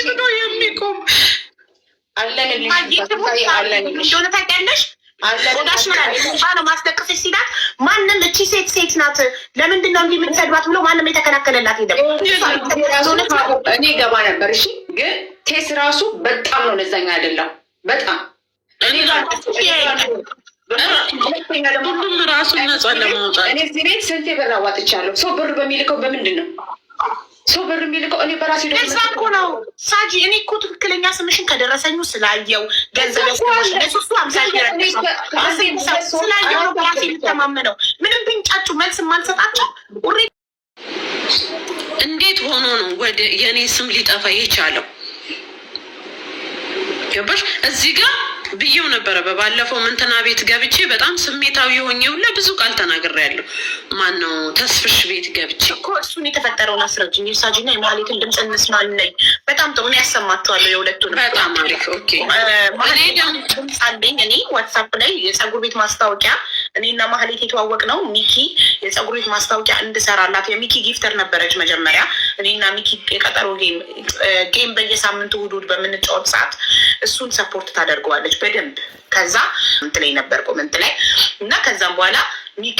ብሎ የሚቆም አለን እንደሆነ ታውቂያለሽ። ዳሽ ነው ማስለቀሰች ሲላት ማንም እቺ ሴት ናት ለምንድን ነው እንዲህ የምትሰድባት ብሎ ማንም የተከላከለላት የለም። እኔ ገባ ነበር። እሺ ግን ቴስ ራሱ በጣም ነው ለዛኛ አይደለም በጣም እኔ ሁሉም ራሱን ነጻ ለማውጣት እኔ እዚህ ቤት ስንቴ ብር አዋጥቻለሁ። ሰው ብር በሚልከው በምንድን ነው ሰው ብር የሚልከው? እኔ በራሴ ደዛ እኮ ነው ሳጂ። እኔ እኮ ትክክለኛ ስምሽን ከደረሰኙ ስላየው ገንዘብ ያስቀመጥሽ ስላየው ነው በራሴ የምተማመነው። ምንም ቢንጫጩ መልስ የማልሰጣቸው እንዴት ሆኖ ነው ወደ የኔ ስም ሊጠፋ የቻለው? ገባሽ? እዚህ ጋር ብዬው ነበረ በባለፈው እንትና ቤት ገብቼ በጣም ስሜታዊ ሆኜው ለብዙ ቃል ተናግሬያለሁ። ማነው ተስፍሽ ቤት ገብቼ እኮ እሱን የተፈጠረውን አስረጅኝ። ሳጂና የማህሌትን ድምፅ እንስማለኝ። በጣም ጥሩ ነው ያሰማቸዋለሁ የሁለቱን። በጣም አሪፍ ኦኬ። ማህሌት ድምፅ አለኝ እኔ ዋትሳፕ ላይ የፀጉር ቤት ማስታወቂያ እኔና ማህሌት የተዋወቅ ነው። ሚኪ የፀጉር ቤት ማስታወቂያ እንድሰራላት የሚኪ ጊፍተር ነበረች መጀመሪያ። እኔና ሚኪ የቀጠሮ ጌም በየሳምንቱ ውዱድ በምንጫወት ሰዓት እሱን ሰፖርት ታደርገዋለች በደንብ። ከዛ ኮመንት ላይ ነበር ኮመንት ላይ እና ከዛም በኋላ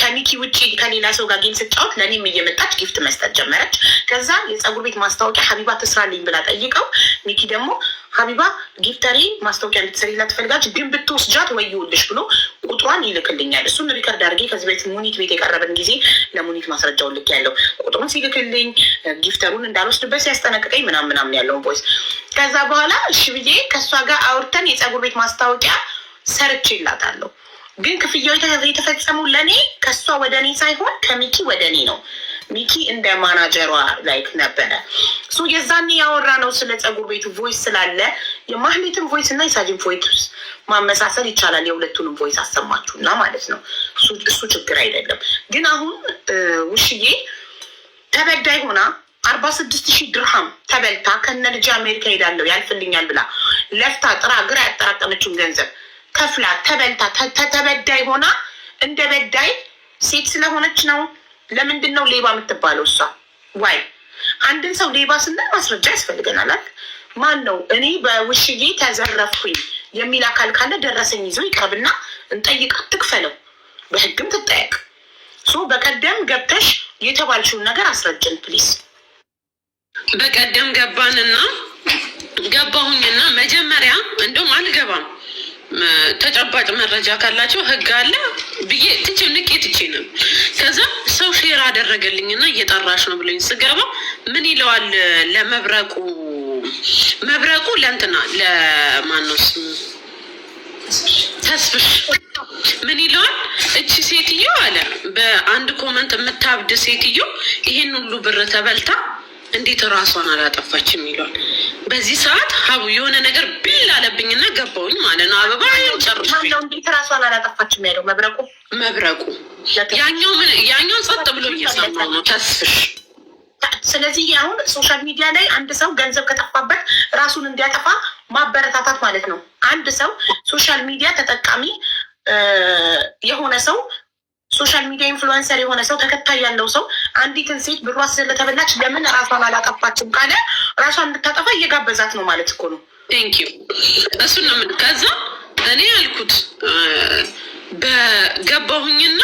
ከሚኪ ውጭ ከሌላ ሰው ጋር ጌም ስጫወት ለእኔም እየመጣች ጊፍት መስጠት ጀመረች። ከዛ የፀጉር ቤት ማስታወቂያ ሀቢባ ትስራልኝ ብላ ጠይቀው ሚኪ ደግሞ ሀቢባ ጊፍተሪ ማስታወቂያ እንድትሰሪላት ትፈልጋለች ግን ብትወስጃት ወይውልሽ ብሎ ቁጥሯን ይልክልኛል። እሱን ሪከርድ አድርጌ ከዚህ ቤት ሙኒት ቤት የቀረበን ጊዜ ለሙኒት ማስረጃውን ልክ ያለው ቁጥሩን ሲልክልኝ ጊፍተሩን እንዳልወስድበት ሲያስጠነቅቀኝ ምናምን ያለውን ቮይስ ከዛ በኋላ እሺ ብዬ ከእሷ ጋር አውርተን የፀጉር ቤት ማስታወቂያ ሰርቼ ይላታለሁ። ግን ክፍያው የተፈጸመው ለእኔ ከእሷ ወደ እኔ ሳይሆን ከሚኪ ወደ እኔ ነው። ሚኪ እንደ ማናጀሯ ላይክ ነበረ። የዛኔ ያወራ ነው ስለ ፀጉር ቤቱ ቮይስ ስላለ የማህሌትን ቮይስ እና የሳጅን ቮይስ ማመሳሰል ይቻላል። የሁለቱንም ቮይስ አሰማችሁና ማለት ነው። እሱ ችግር አይደለም። ግን አሁን ውሽዬ ተበዳይ ሆና 46,000 ድርሃም ተበልታ ከነ ልጅ አሜሪካ ሄዳለሁ ያልፍልኛል ብላ ለፍታ ጥራ ግራ ያጠራቀመችውን ገንዘብ ከፍላ ተበልታ ተበዳይ ሆና እንደ በዳይ ሴት ስለሆነች ነው። ለምንድን ነው ሌባ የምትባለው እሷ? ዋይ አንድን ሰው ሌባ ስንል ማስረጃ ያስፈልገናል። ማን ነው እኔ በውሽዬ ተዘረፍኩኝ የሚል አካል ካለ ደረሰኝ ይዞ ይቅረብና እንጠይቃት፣ ትክፈለው፣ በህግም ትጠየቅ። በቀደም ገብተሽ የተባልሽውን ነገር አስረጅን ፕሊስ። በቀደም ገባሁኝና መጀመሪያ እንደውም አልገባም ተጨባጭ መረጃ ካላቸው ህግ አለ ብዬ ትቼ ነው። ከዛ ሰው ሼር አደረገልኝና እየጠራሽ ነው ብለኝ ስገባ ምን ይለዋል መብረቁ ለእንትና ለማኖስ ተስፍሽ ምን ይለዋል እቺ ሴትዮ አለ በአንድ ኮመንት የምታብድ ሴትዮ ይሄን ሁሉ ብር ተበልታ እንዴት ራሷን አላጠፋችም ይሏል። በዚህ ሰዓት ሀቡ የሆነ ነገር ቢል አለብኝና ገባውኝ ማለት ነው። አበባ ጨርሻለሁ። እንዴት ራሷን አላጠፋችም ያለው መብረቁ ያኛው ጸጥ ብሎ እየሰማው ነው ተስፍሽ። ስለዚህ አሁን ሶሻል ሚዲያ ላይ አንድ ሰው ገንዘብ ከጠፋበት ራሱን እንዲያጠፋ ማበረታታት ማለት ነው። አንድ ሰው ሶሻል ሚዲያ ተጠቃሚ የሆነ ሰው ሶሻል ሚዲያ ኢንፍሉዌንሰር የሆነ ሰው ተከታይ ያለው ሰው አንዲትን ሴት ብሯ ስለተበላች ለምን ራሷን አላጠፋችም ካለ ራሷን እንድታጠፋ እየጋበዛት ነው ማለት እኮ ነው። ቴንኪዩ እሱን ነው ምን ከዛ እኔ ያልኩት በገባሁኝና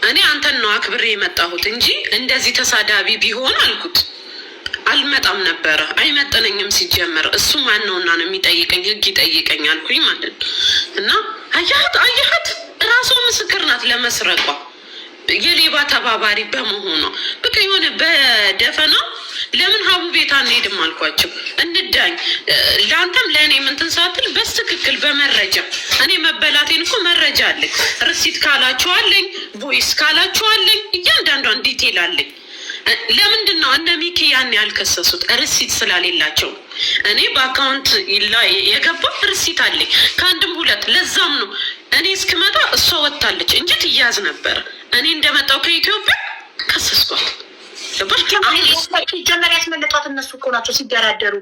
እኔ አንተን ነው አክብሬ የመጣሁት እንጂ እንደዚህ ተሳዳቢ ቢሆን አልኩት አልመጣም ነበረ። አይመጠነኝም ሲጀመር እሱ ማን ነውና ነው የሚጠይቀኝ? ህግ ይጠይቀኝ አልኩኝ ማለት እና አያት ራሷ ምስክር ናት ለመስረቋ የሌባ ተባባሪ በመሆኗ። በቃ የሆነ በደፈናው ለምን ሀቡ ቤት አንሄድም አልኳቸው። እንዳኝ ለአንተም ለእኔ ምንትን ሳትል በትክክል በመረጃ እኔ መበላቴን እኮ መረጃ አለኝ። ርሲት ካላችኋለኝ፣ ቮይስ ካላችኋለኝ፣ እያንዳንዷን ዲቴል አለኝ። ለምንድን ነው እነ ሚኪ ያን ያልከሰሱት? ርሲት ስላሌላቸው። እኔ በአካውንት ላይ የገባ ርሲት አለኝ ከአንድም ሁለት። ለዛም ነው እኔ እስክመጣ እሷ ወጥታለች እንጂ ትያዝ ነበር። እኔ እንደመጣው ከኢትዮጵያ ከሰስኳት። ጀመር ያስመለጧት እነሱ እኮ ናቸው ሲደራደሩ።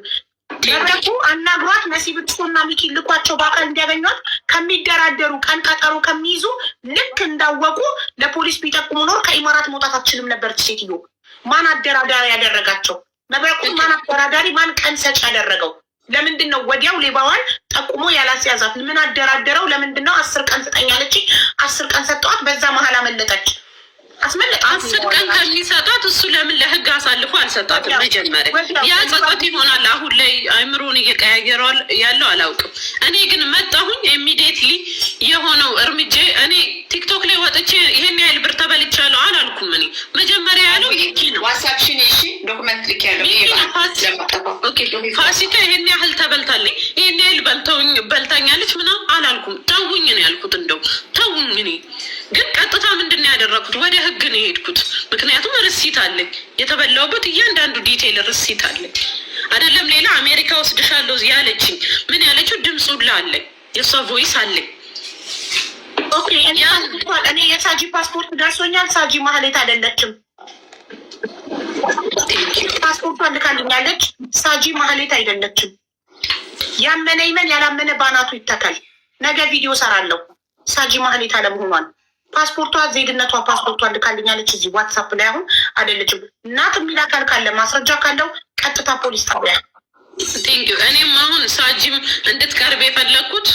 መብረቁ አናግሯት ነሲብና ሚኪ ልኳቸው በአካል እንዲያገኟት ከሚደራደሩ ቀን ቀጠሮ ከሚይዙ ልክ እንዳወቁ ለፖሊስ ቢጠቁሙ ኖር ከኢማራት መውጣት አትችልም ነበረች ሴትዮ። ማን አደራዳሪ ያደረጋቸው? መብረቁን ማን አደራዳሪ ማን ቀን ሰጭ ያደረገው? ለምንድን ነው ወዲያው ሌባዋን ጠቁሞ ያላስያዛት? ምን አደራደረው? ለምንድን ነው 10 ቀን ስጠኛለች? 10 ቀን ሰጠዋት። በዛ መሀል አመለጠች። 10 ቀን ከሚሰጣት እሱ ለምን ለህግ አሳልፎ አልሰጣትም? መጀመሪያ ያ ጸጸት ይሆናል። አሁን ላይ አይምሮን እየቀያየረ ያለው አላውቅም። እኔ ግን መጣሁኝ ኢሚዲየትሊ የሆነው እርምጃ እኔ ቲክቶክ ላይ ወጥቼ ይሄን ያህል ብር ተበልቻለሁ አላልኩም። እኔ መጀመሪያ ያለው ይሄ ነው። ዋትስአፕሽን እሺ፣ ዶክመንት ልክ ያለው ፋሲካ ይሄን ያህል ተበልታለች፣ ይሄን ያህል በልታኛለች ምናምን አላልኩም። ተውኝ ነው ያልኩት። እንደው ተውኝ። እኔ ግን ቀጥታ ምንድን ነው ያደረኩት? ወደ ህግ ነው የሄድኩት። ምክንያቱም ርሲት አለኝ፣ የተበላውበት እያንዳንዱ ዲቴይል ርሲት አለኝ። አይደለም ሌላ አሜሪካ ወስድሻለሁ ያለችኝ ምን ያለችው ድምፁ አለኝ፣ የእሷ ቮይስ አለኝ። እኔ የሳጂ ፓስፖርት ደርሶኛል። ሳጂ ማህሌት አይደለችም። ፓስፖርቷን ልካልኛለች። ሳጂ ማህሌት አይደለችም። ያመነ ይመን፣ ያላመነ ባናቱ ይተካል። ነገ ቪዲዮ ሰራለሁ ሳጂ ማህሌት አለመሆኗን። ፓስፖርቷ ዜግነቷ ፓስፖርቷን ልካልኛለች። እዚህ ዋትሳፕ ላይ አሁን አይደለችም። እናት የሚል አካል ካለ ማስረጃ ካለው ቀጥታ ፖሊስ ጣቢያ። እኔም አሁን ሳጂም እንድትቀርብ የፈለግኩት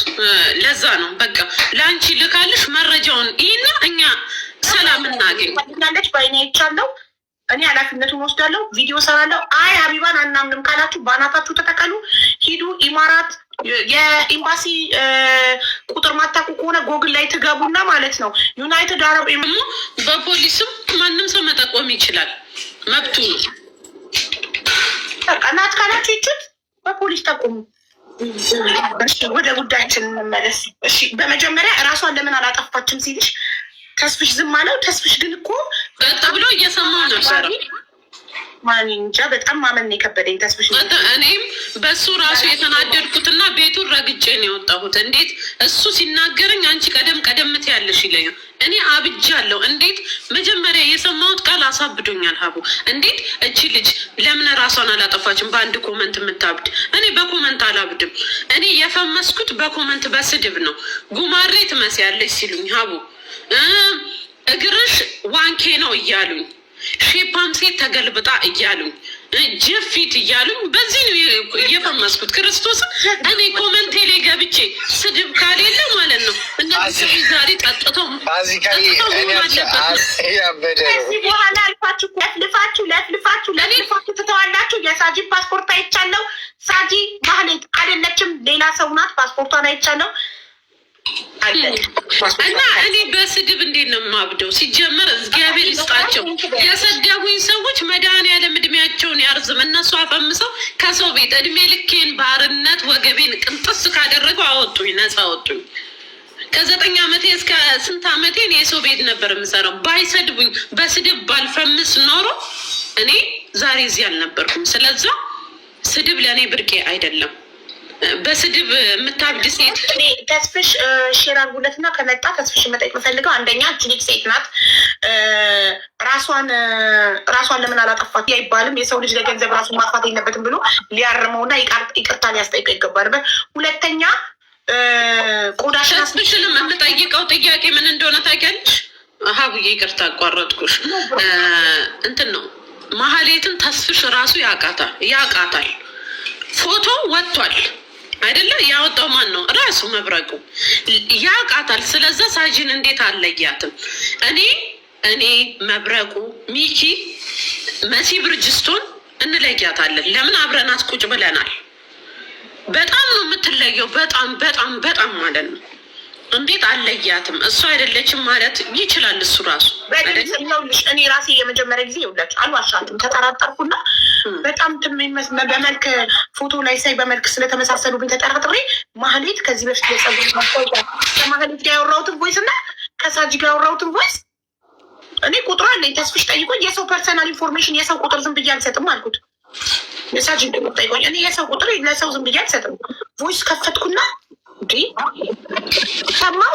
ለዛ ነው። በቃ ለአንቺ ልካልሽ መረጃውን ይህና እኛ ሰላም እናገኛለች። በአይኔ አይቻለሁ። እኔ ኃላፊነቱን ወስዳለሁ። ቪዲዮ ሰራለሁ። አይ ሀቢባን አናምንም ካላችሁ በአናታችሁ ተጠቀሉ። ሂዱ ኢማራት የኤምባሲ ቁጥር ማታውቁ ከሆነ ጎግል ላይ ትገቡና ማለት ነው ዩናይትድ አረብ በፖሊስም ማንም ሰው መጠቆም ይችላል፣ መብቱ ነው። ናት ካላችሁ ይችት በፖሊስ ጠቁሙ። ወደ ጉዳያችን እንመለስ። እሺ በመጀመሪያ እራሷን ለምን አላጠፋችም ሲልሽ ተስፍሽ ዝም አለው። ተስፍሽ ግን እኮ ቀጥ ብሎ እየሰማሁ ነበር። ማን እንጃ በጣም ማመን የከበደኝ ተስፍሽ። እኔም በሱ ራሱ የተናደድኩትና ቤቱን ረግጬ ነው የወጣሁት። እንዴት እሱ ሲናገረኝ አንቺ ቀደም ትያለሽ ይለኛል። እኔ አብጃለሁ። እንዴት መጀመሪያ የሰማሁት ቃል አሳብዶኛል። ሀቡ እንዴት እቺ ልጅ ለምን ራሷን አላጠፋችም? በአንድ ኮመንት የምታብድ። እኔ በኮመንት አላብድም። እኔ የፈመስኩት በኮመንት በስድብ ነው። ጉማሬ ትመስያለች ሲሉኝ፣ ሀቡ እግርሽ ዋንኬ ነው እያሉኝ፣ ሼፓም ሴት ተገልብጣ እያሉኝ፣ ጀፊት እያሉኝ፣ በዚህ ነው እየፈመስኩት ክርስቶስን። እኔ ኮመንቴ ላይ ገብቼ ስድብ ካሌለ ማለት ነው እነዚህ ዛሬ ጠጥተው በኋላ አልፋችሁ ለፍልፋችሁ ትተዋላችሁ። የሳጂ ፓስፖርት አይቻለው። ሳጂ ማህሌት አይደለችም፣ ሌላ ሰው ናት። ፓስፖርቷን አይቻለው እና እኔ በስድብ እንዴት ነው የማብደው? ሲጀመር እግዚአብሔር ይስጣቸው የሰደቡኝ ሰዎች መድኃኒዓለም እድሜያቸውን ያርዝም። እነሱ አፈምሰው ከሰው ቤት እድሜ ልኬን ባርነት ወገቤን ቅንጥስ ካደረገው አወጡኝ፣ ነፃ አወጡኝ። ከ9 ዓመቴ እስከ ስንት ዓመቴ እኔ የሰው ቤት ነበር የምሰራው። ባይሰድቡኝ በስድብ ባልፈምስ ኖሮ እኔ ዛሬ እዚህ አልነበርኩም። ስለዛ ስድብ ለእኔ ብርቄ አይደለም። በስድብ የምታብድ ሴት ተስፍሽ ሼር አድርጉለትና ከመጣ ተስፍሽ መጠየቅ የምፈልገው አንደኛ ጅሊክ ሴት ናት። ራሷን ለምን አላጠፋት አይባልም። የሰው ልጅ ለገንዘብ ራሱን ማጥፋት የለበትም ብሎ ሊያርመውና ይቅርታ ሊያስጠይቀው ይገባል። ሁለተኛ ቆዳሽን ተስፍሽንም የምጠይቀው ጥያቄ ምን እንደሆነ ታውቂያለሽ? ሀቡዬ ይቅርታ አቋረጥኩሽ። እንትን ነው ማህሌትን ተስፍሽ ራሱ ያቃታል። ፎቶ ወጥቷል አይደለ? ያወጣው ማን ነው? ራሱ መብረቁ ያውቃታል። ስለዛ ሳጂን እንዴት አለያትም? እኔ መብረቁ፣ ሚኪ፣ መሲ ብርጅስቶን እንለያታለን። ለምን አብረናት ቁጭ ብለናል። በጣም ነው የምትለየው። በጣም ማለት ነው። እንዴት አለያትም? እሱ አይደለችም ማለት ይችላል እሱ ራሱ። እኔ ራሴ የመጀመሪያ ጊዜ ይውላች አልዋሻትም፣ ተጠራጠርኩና በጣም በመልክ ፎቶ ላይ ሳይ በመልክ ስለተመሳሰሉብኝ ተጠራጥሬ ማህሌት ከዚህ በፊት የጸጉር ማስታወቂያ ከማህሌት ጋር ያወራሁትን ቮይስ እና ከሳጂ ጋር ያወራሁትን ቮይስ እኔ ቁጥሩ አለኝ። ተስፍሽ ጠይቆኝ የሰው ፐርሰናል ኢንፎርሜሽን የሰው ቁጥር ዝም ብዬ አልሰጥም አልኩት። የሳጂ ጠይቆኝ እኔ የሰው ቁጥር ለሰው ዝም ብዬ አልሰጥም። ቮይስ ከፈትኩና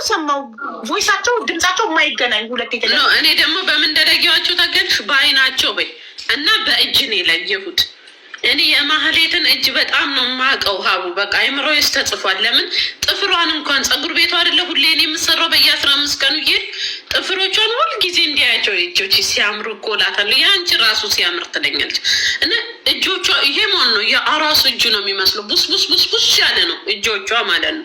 ሰማው ቮይሳቸው ድምጻቸው የማይገናኝ ሁለት የተለያዩ። እኔ ደግሞ በምን ደረጃቸው ተገልሽ? በአይናቸው በይ እና በእጅ ነው የለየሁት። እኔ የማህሌትን እጅ በጣም ነው የማውቀው። ሀቡ በቃ አይምሮ ውስጥ ተጽፏል። ለምን ጥፍሯን እንኳን ፀጉር ቤቷ አይደለ ሁሌ እኔ የምሰራው በየ15 ቀኑ ይሄድ ጥፍሮቿን ሁል ጊዜ እንዲያያቸው እጆች ሲያምሩ እኮ እላታለሁ። የአንቺ ራሱ ሲያምር ትለኛለች። እና እጆቿ ይሄ ማን ነው? የአራሱ እጁ ነው የሚመስለው። ቡስ ያለ ነው እጆቿ ማለት ነው።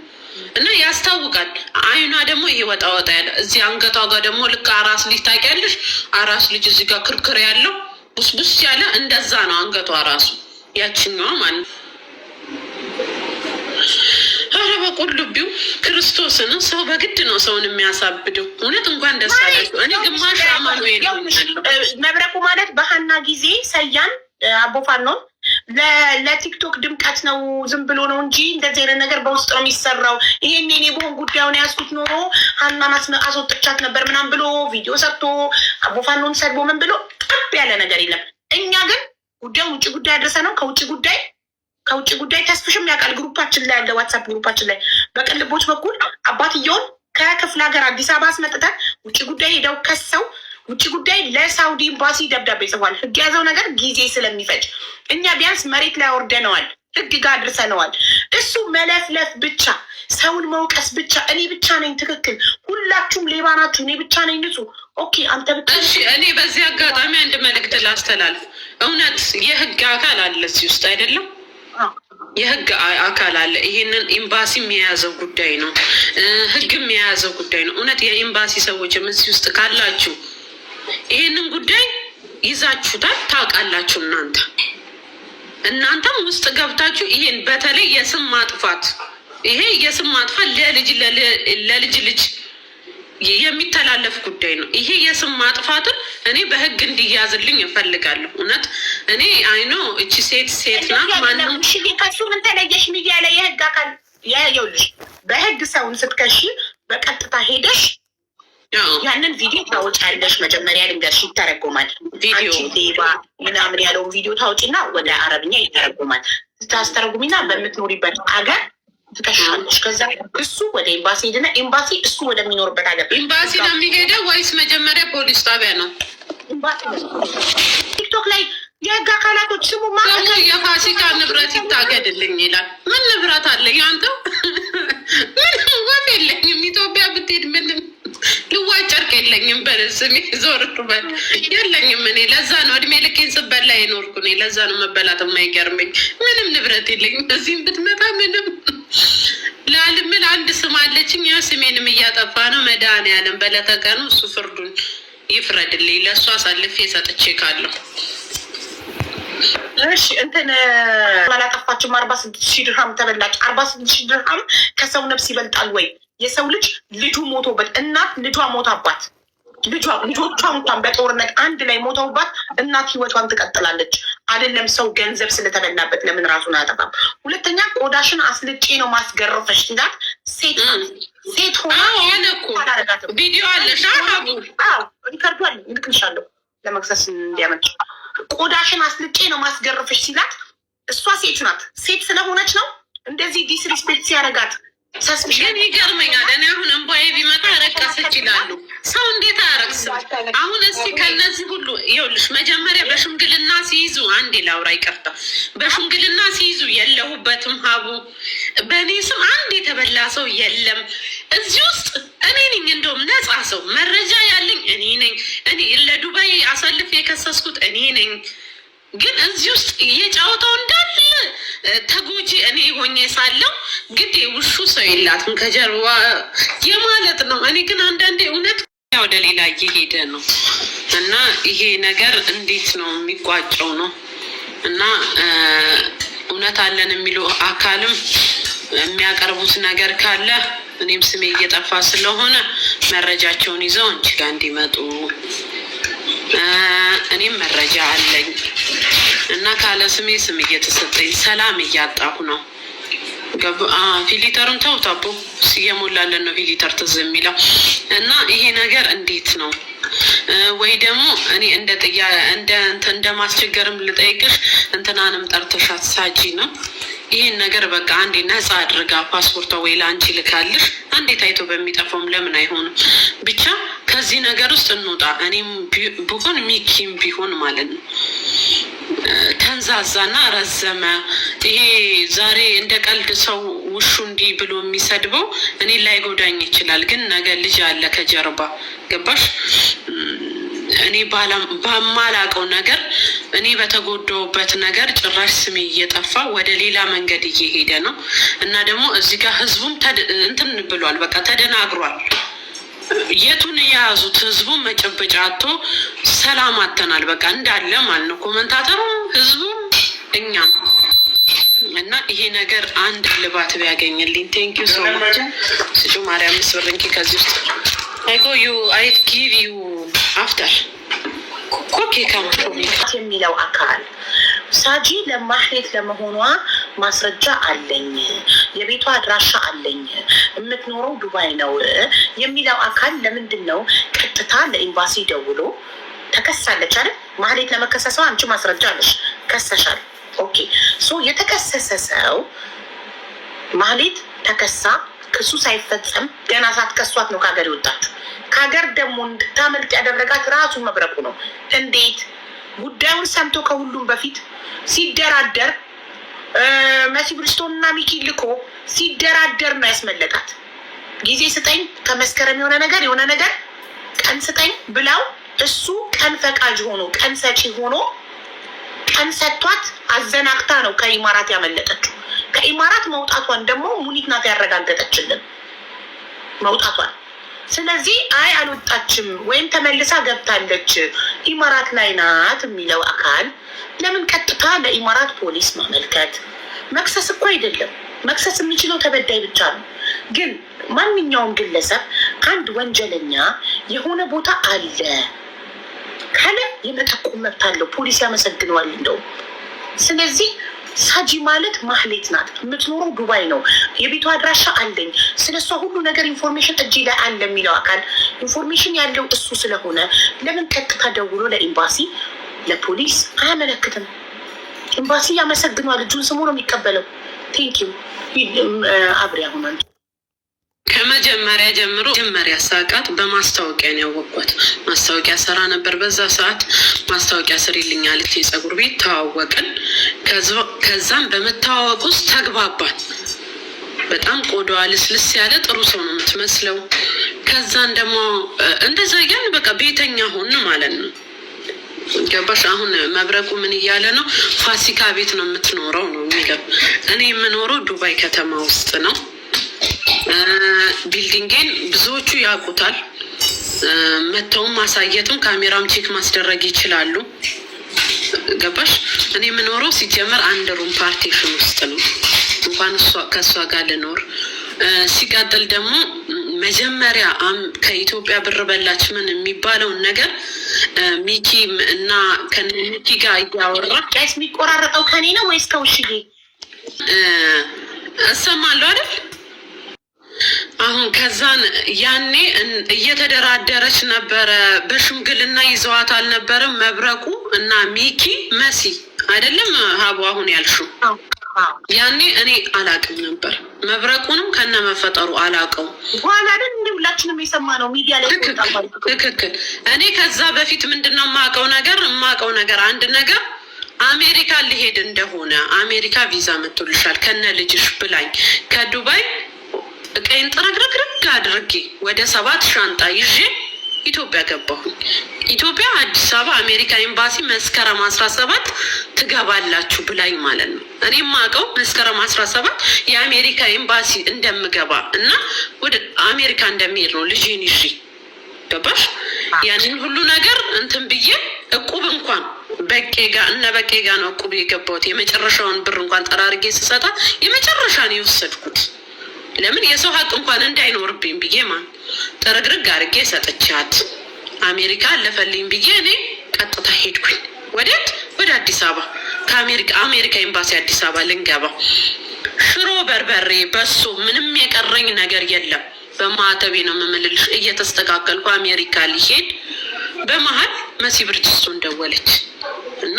እና ያስታውቃል። አይኗ ደግሞ ይሄ ወጣ ያለ፣ እዚህ አንገቷ ጋር ደግሞ ልክ አራስ ልጅ ታውቂያለሽ? አራስ ልጅ እዚህ ጋር ክርክር ያለው ቡስ ያለ እንደዛ ነው አንገቷ ራሱ ያችኛዋ ማለት ነው። አረ በቁልቢው ክርስቶስን ሰው በግድ ነው ሰውን የሚያሳብደው። እውነት እንኳን ደስ አላችሁ። እኔ ግማሽ አማኑኤል መብረቁ ማለት በሀና ጊዜ ሰያን አቦፋኖን ለቲክቶክ ድምቀት ነው፣ ዝም ብሎ ነው እንጂ እንደዚህ አይነት ነገር በውስጥ ነው የሚሰራው። ይሄን እኔ በሆን ጉዳዩን ያስኩት ኖሮ ሀናን አስወጥቻት ነበር ምናምን ብሎ ቪዲዮ ሰርቶ አቦፋኖን ሰድቦ ምን ብሎ ጠብ ያለ ነገር የለም። እኛ ግን ጉዳዩን ውጭ ጉዳይ አድረሰ ነው። ከውጭ ጉዳይ ተስፍሽም ያውቃል። ግሩፓችን ላይ ያለ ዋትሳፕ ግሩፓችን ላይ በቅልቦች በኩል አባትየውን ከክፍለ ሀገር አዲስ አበባ አስመጥተን ውጭ ጉዳይ ሄደው ከሰው ውጭ ጉዳይ ለሳውዲ ኤምባሲ ደብዳቤ ጽፏል። ህግ የያዘው ነገር ጊዜ ስለሚፈጅ እኛ ቢያንስ መሬት ላይ አወርደነዋል፣ ህግ ጋር አድርሰነዋል። እሱ መለፍለፍ ብቻ፣ ሰውን መውቀስ ብቻ፣ እኔ ብቻ ነኝ ትክክል፣ ሁላችሁም ሌባ ናችሁ፣ እኔ ብቻ ነኝ ንጹህ። ኦኬ አንተ ብቻ። እሺ እኔ በዚህ አጋጣሚ አንድ መልእክት ላስተላልፍ። እውነት የህግ አካል አለ እዚህ ውስጥ አይደለም? የህግ አካል አለ። ይሄንን ኤምባሲም የያዘው ጉዳይ ነው፣ ህግም የያዘው ጉዳይ ነው። እውነት የኤምባሲ ሰዎችም እዚህ ውስጥ ካላችሁ ይሄንን ጉዳይ ይዛችሁታል፣ ታውቃላችሁ። እናንተም ውስጥ ገብታችሁ ይሄን በተለይ የስም ማጥፋት፣ ይሄ የስም ማጥፋት ለልጅ ልጅ የሚተላለፍ ጉዳይ ነው። ይሄ የስም ማጥፋትን እኔ በህግ እንዲያዝልኝ እፈልጋለሁ። እውነት እኔ አይኖ እቺ ሴት ናት። ማንም ከሱ ምን ተለየሽ? ሚዲያ ላይ የህግ አካል ይኸውልሽ፣ በህግ ሰውን ስትከሺ በቀጥታ ሄደሽ ያንን ቪዲዮ ታወጫለሽ። መጀመሪያ ልንገርሽ፣ ይተረጎማል። ቪዲዮ ሌባ ምናምን ያለውን ቪዲዮ ታወጪና ወደ አረብኛ ይተረጎማል። ታስተረጉሚና በምትኖሪበት አገር ትከሻለሽ። ከዛ እሱ ወደ ኤምባሲ ሄድና ኤምባሲ እሱ ወደሚኖርበት ሀገር ኤምባሲ ነው የሚሄደው ወይስ መጀመሪያ ፖሊስ ጣቢያ ነው? ቲክቶክ ላይ የህግ አካላቶች ስሙ የፋሲካ ንብረት ይታገድልኝ ይላል። ምን ንብረት አለኝ አንተ? ምንም ወፍ የለኝም። ኢትዮጵያ ብትሄድ ምንም ልዋጭ ጨርቅ የለኝም። በስሜ ዞር በል የለኝም። እኔ ለዛ ነው እድሜ ልኬን ስበላ የኖርኩ። እኔ ለዛ ነው መበላት የማይገርመኝ። ምንም ንብረት የለኝም። እዚህም ብትመጣ ምንም ላልምል አንድ ስም አለችኝ። ያ ስሜንም እያጠፋ ነው። መድኃኒዓለም በለተቀኑ እሱ ፍርዱን ይፍረድልኝ። ለእሱ አሳልፌ ሰጥቼ ካለሁ እሺ እንትን አላጠፋችም። 46,000 ድርሃም ተበላች። 46,000 ድርሃም ከሰው ነፍስ ይበልጣል ወይ? የሰው ልጅ ልጁ ሞቶበት፣ እናት ልጇ ሞታባት፣ ልጆቿ እንኳን በጦርነት አንድ ላይ ሞተውባት እናት ህይወቷን ትቀጥላለች። አይደለም ሰው ገንዘብ ስለተበላበት ለምን ራሱን አያጠፋም? ሁለተኛ ቆዳሽን አስልጬ ነው ማስገረፈሽ ሲላት ሴት ሆና ቪዲዮ አለሽ? ሪከርዱ አለ፣ ልክልሻለሁ ለመክሰስ እንዲያመች። ቆዳሽን አስልጬ ነው ማስገረፈሽ ሲላት እሷ ሴት ናት። ሴት ስለሆነች ነው እንደዚህ ዲስሪስፔክት ሲያደርጋት ግን ይገርመኛል። እኔ አሁን እንባዬ ቢመጣ ረቀስ ይችላሉ። ሰው እንዴት አያረቅስም? አሁን እስቲ ከነዚህ ሁሉ ይኸውልሽ፣ መጀመሪያ በሽምግልና ሲይዙ አንዴ ላውራ ይቀርታ። በሽምግልና ሲይዙ የለሁበትም ሀቡ በእኔ ስም አንድ የተበላ ሰው የለም። እዚህ ውስጥ እኔ ነኝ እንደውም ነፃ ሰው፣ መረጃ ያለኝ እኔ ነኝ። እኔ ለዱባይ አሳልፍ የከሰስኩት እኔ ነኝ። ግን እዚህ ውስጥ የጫወታው እንዳለ ተጎጂ እኔ ሆኜ ሳለው ግዴ ውሹ ሰው የላትም ከጀርባ የማለት ነው። እኔ ግን አንዳንዴ እውነት ወደ ሌላ እየሄደ ነው እና ይሄ ነገር እንዴት ነው የሚቋጨው ነው እና እውነት አለን የሚሉ አካልም የሚያቀርቡት ነገር ካለ እኔም ስሜ እየጠፋ ስለሆነ መረጃቸውን ይዘው አንቺ ጋር እንዲመጡ እኔም መረጃ አለኝ እና ካለ ስሜ ስም እየተሰጠኝ ሰላም እያጣሁ ነው። ፊሊተሩን ተው ታቦ እየሞላለን ነው ፊሊተር ትዝ የሚለው እና ይሄ ነገር እንዴት ነው? ወይ ደግሞ እኔ እንደ ማስቸገርም ልጠይቅሽ እንትናንም ጠርተሻት ሳጂ ነው ይህን ነገር በቃ አንዴ ነፃ አድርጋ ፓስፖርቷ ወይ ለአንቺ ልካልሽ አንዴ ታይቶ በሚጠፋውም ለምን አይሆንም? ብቻ ከዚህ ነገር ውስጥ እንውጣ። እኔም ብሆን ሚኪም ቢሆን ማለት ነው ተንዛዛና ረዘመ። ይሄ ዛሬ እንደ ቀልድ ሰው ውሹ እንዲህ ብሎ የሚሰድበው እኔ ላይ ጎዳኝ ይችላል፣ ግን ነገ ልጅ አለ ከጀርባ ገባሽ? እኔ በማላውቀው ነገር እኔ በተጎዳውበት ነገር ጭራሽ ስሜ እየጠፋ ወደ ሌላ መንገድ እየሄደ ነው። እና ደግሞ እዚህ ጋር ህዝቡም እንትን ብሏል፣ በቃ ተደናግሯል። የቱን የያዙት ህዝቡ መጨበጫ አቶ ሰላም አተናል በቃ እንዳለ ማለት ነው። ኮመንታተሩ ህዝቡም እኛም እና ይሄ ነገር አንድ ልባት ቢያገኝልኝ ቴንኪዩ ሶ ማች። ስጩ ማርያም ምስብር እንኪ ከዚህ ውስጥ አይጎ ዩ አይ ጊቭ ዩ አፍተር ኮኬ ካምፕሮሚት የሚለው አካል ሳጂ ለማህሌት ለመሆኗ ማስረጃ አለኝ፣ የቤቷ አድራሻ አለኝ፣ የምትኖረው ዱባይ ነው የሚለው አካል ለምንድን ነው ቀጥታ ለኤምባሲ ደውሎ ተከሳለች አይደል? ማህሌት ለመከሰሰው አንቺ ማስረጃ አለሽ፣ ከሰሻል። ኦኬ ሶ የተከሰሰ ሰው ማህሌት ተከሳ ክሱ ሳይፈጸም ገና ሳትከሷት ነው ከሀገር የወጣችሁ። ከሀገር ደግሞ እንድታመልጥ ያደረጋት ራሱ መብረቁ ነው። እንዴት ጉዳዩን ሰምቶ ከሁሉም በፊት ሲደራደር መሲ ብሪስቶን እና ሚኪ ልኮ ሲደራደር ነው ያስመለጣት። ጊዜ ስጠኝ ከመስከረም የሆነ ነገር ቀን ስጠኝ ብላው እሱ ቀን ፈቃጅ ሆኖ ቀን ሰጪ ሆኖ ቀን ሰጥቷት አዘናግታ ነው ከኢማራት ያመለጠችው። ከኢማራት መውጣቷን ደግሞ ሙኒት ናት ያረጋገጠችልን መውጣቷን። ስለዚህ አይ አልወጣችም ወይም ተመልሳ ገብታለች ኢማራት ላይ ናት የሚለው አካል ለምን ቀጥታ ለኢማራት ፖሊስ ማመልከት? መክሰስ እኮ አይደለም። መክሰስ የሚችለው ተበዳይ ብቻ ነው። ግን ማንኛውም ግለሰብ አንድ ወንጀለኛ የሆነ ቦታ አለ ካለ የመጠቆም መብት አለው። ፖሊስ ያመሰግነዋል እንደውም። ስለዚህ ሳጂ ማለት ማህሌት ናት። የምትኖረው ዱባይ ነው። የቤቷ አድራሻ አለኝ፣ ስለሷ ሁሉ ነገር ኢንፎርሜሽን እጅ ላይ አለ የሚለው አካል ኢንፎርሜሽን ያለው እሱ ስለሆነ ለምን ቀጥታ ደውሎ ለኤምባሲ ለፖሊስ አያመለክትም? ኤምባሲ ያመሰግነዋል። እጁን ስሙ ነው የሚቀበለው። ቴንኪው አብሬ አሁን ከመጀመሪያ ጀምሮ መጀመሪያ ሳቃት በማስታወቂያ ነው ያወቅኳት። ማስታወቂያ ሰራ ነበር በዛ ሰዓት። ማስታወቂያ ስሪልኝ አለች። የጸጉር ቤት ተዋወቅን። ከዛም በመተዋወቅ ውስጥ ተግባባን። በጣም ቆዳዋ ልስልስ ያለ ጥሩ ሰው ነው የምትመስለው። ከዛን ደግሞ እንደዛ እያን በቃ ቤተኛ ሆን ማለት ነው። ገባሽ? አሁን መብረቁ ምን እያለ ነው? ፋሲካ ቤት ነው የምትኖረው ነው የሚለው። እኔ የምኖረው ዱባይ ከተማ ውስጥ ነው። ቢልዲንጌን ብዙዎቹ ያውቁታል። መተውም ማሳየትም ካሜራም ቼክ ማስደረግ ይችላሉ። ገባሽ? እኔ የምኖረው ሲጀመር አንድ ሩም ፓርቲሽን ውስጥ ነው። እንኳን ከእሷ ጋር ልኖር። ሲቀጥል ደግሞ መጀመሪያ ከኢትዮጵያ ብር በላች ምን የሚባለውን ነገር ሚኪ እና ከሚኪ ጋር እያወራ ስ የሚቆራረጠው ከኔ ነው ወይስ ከውሽጌ? እሰማለሁ አይደል? አሁን ከዛን ያኔ እየተደራደረች ነበረ። በሽምግልና ይዘዋት አልነበረም መብረቁ እና ሚኪ መሲ አይደለም ሀቡ አሁን ያልሽው። ያኔ እኔ አላቅም ነበር መብረቁንም ከነ መፈጠሩ አላቀው። በኋላ ግን እንዲህ ሁላችንም የሰማነው ሚዲያ ላይ ትክክል። እኔ ከዛ በፊት ምንድነው የማውቀው ነገር አንድ ነገር አሜሪካ ሊሄድ እንደሆነ አሜሪካ ቪዛ መጥቶልሻል ከነ ልጅሽ ብላኝ ከዱባይ ቀይን ጥረግረግረግ አድርጌ ወደ 7 ሻንጣ ይዤ ኢትዮጵያ ገባሁኝ። ኢትዮጵያ አዲስ አበባ አሜሪካ ኤምባሲ መስከረም 17 ትገባላችሁ ብላኝ ማለት ነው። እኔ የማውቀው መስከረም 17 የአሜሪካ ኤምባሲ እንደምገባ እና ወደ አሜሪካ እንደሚሄድ ነው ልጄን ይዤ። ገባሽ? ያንን ሁሉ ነገር እንትን ብዬ እቁብ እንኳን በቄጋ ነው እቁብ የገባሁት። የመጨረሻውን ብር እንኳን ጠራርጌ ስሰጣ የመጨረሻ ነው የወሰድኩት። ለምን የሰው ሀቅ እንኳን እንዳይኖርብኝ ብዬ ጥርግርግ አድርጌ ሰጥቻት አሜሪካ አለፈልኝ ብዬ እኔ ቀጥታ ሄድኩኝ። ወደ አዲስ አበባ ከአሜሪካ ኤምባሲ አዲስ አበባ ልንገባ። ሽሮ በርበሬ በሶ ምንም የቀረኝ ነገር የለም። በማተቤ ነው የምምልልሽ። እየተስተካከልኩ አሜሪካ ሊሄድ በመሀል መሲ ብርጅስቶን ደወለች እና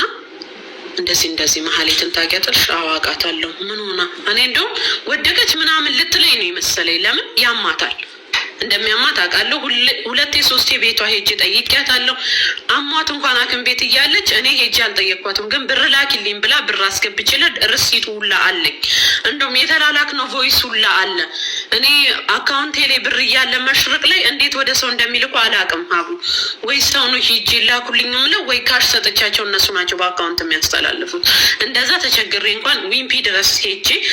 እንደዚህ ማህሌትን ታውቂያለሽ? አዋቃታለሁ። ምን ሆና? እኔ እንደውም ወደቀች ምናምን ልትለኝ ነው የመሰለኝ። ለምን ያማታል እንደሚያማት አውቃለሁ። ሁለቴ ሶስቴ ቤቷ ሄጄ ጠይቄያታለሁ። አሟት እንኳን ሐኪም ቤት እያለች እኔ ሄጄ አልጠየቅኳትም። ግን ብር ላኪልኝ ብላ ብር አስገብቼላት ርሲቱ ሁላ አለኝ። እንደውም የተላላክ ነው ቮይስ ሁላ አለ። እኔ አካውንቴ ላይ ብር እያለ መሽርቅ ላይ እንዴት ወደ ሰው እንደሚልኩ አላውቅም። ሀቡ ወይ ሰው ነው ሄጄ ላኩልኝ ምለው ወይ ካሽ ሰጥቻቸው እነሱ ናቸው በአካውንት የሚያስተላልፉት። እንደዛ ተቸግሬ እንኳን ዊምፒ ድረስ ሄጄ